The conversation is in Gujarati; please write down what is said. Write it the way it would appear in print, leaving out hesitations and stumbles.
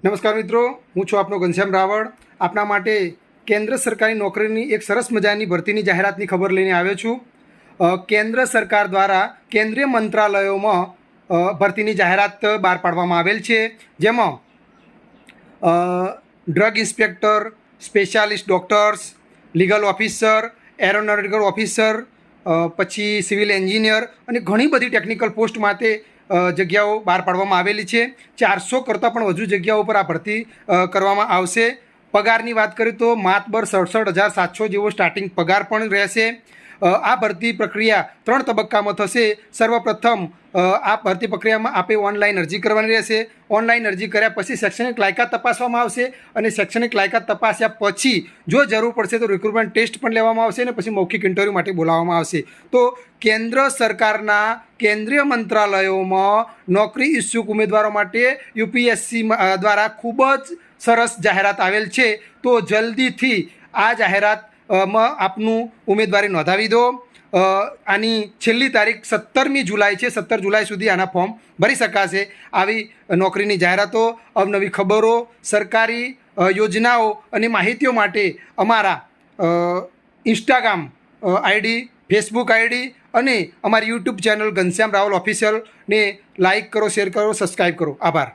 નમસ્કાર મિત્રો, હું છું આપનો ઘનશ્યામ રાવળ. આપના માટે કેન્દ્ર સરકારી નોકરીની એક સરસ મજાની ભરતીની જાહેરાતની ખબર લઈને આવ્યો છું. કેન્દ્ર સરકાર દ્વારા કેન્દ્રીય મંત્રાલયોમાં ભરતીની જાહેરાત બહાર પાડવામાં આવેલ છે, જેમાં drug inspector, specialist doctors, legal officer, aeronautical officer, પછી સિવિલ એન્જિનિયર અને ઘણી બધી ટેકનિકલ પોસ્ટ માટે જગ્યાઓ બહાર પાડવામાં આવેલી છે. 400 કરતાં પણ વધુ જગ્યાઓ પર આ ભરતી કરવામાં આવશે. પગારની વાત કરીએ તો માતબર 67,700 જેવો સ્ટાર્ટિંગ પગાર પણ રહેશે. આ ભરતી પ્રક્રિયા 3 તબક્કામાં થશે. સર્વપ્રથમ આ ભરતી પ્રક્રિયામાં આપે ઓનલાઈન અરજી કરવાની રહેશે. ઓનલાઈન અરજી કર્યા પછી શૈક્ષણિક લાયકાત તપાસવામાં આવશે અને શૈક્ષણિક લાયકાત તપાસ્યા પછી જો જરૂર પડશે તો રિક્રુટમેન્ટ ટેસ્ટ પણ લેવામાં આવશે અને પછી મૌખિક ઇન્ટરવ્યૂ માટે બોલાવવામાં આવશે. તો કેન્દ્ર સરકારના કેન્દ્રીય મંત્રાલયોમાં નોકરી ઇચ્છુક ઉમેદવારો માટે યુપીએસસી દ્વારા ખૂબ જ સરસ જાહેરાત આવેલ છે. તો જલ્દીથી આ જાહેરાતમાં આપનું ઉમેદવારી નોંધાવી દો. આની છેલ્લી તારીખ 17મી જુલાઈ છે. 17 જુલાઈ સુધી આના ફોર્મ ભરી શકાશે. આવી નોકરીની જાહેરાતો, અવનવી ખબરો, સરકારી યોજનાઓ અને માહિતીઓ માટે અમારા ઇન્સ્ટાગ્રામ આઈડી, ફેસબુક આઈડી અને અમારી યુટ્યુબ ચેનલ ઘનશ્યામ રાવલ ઓફિશિયલને લાઇક કરો, શેર કરો, સબસ્ક્રાઈબ કરો. આભાર.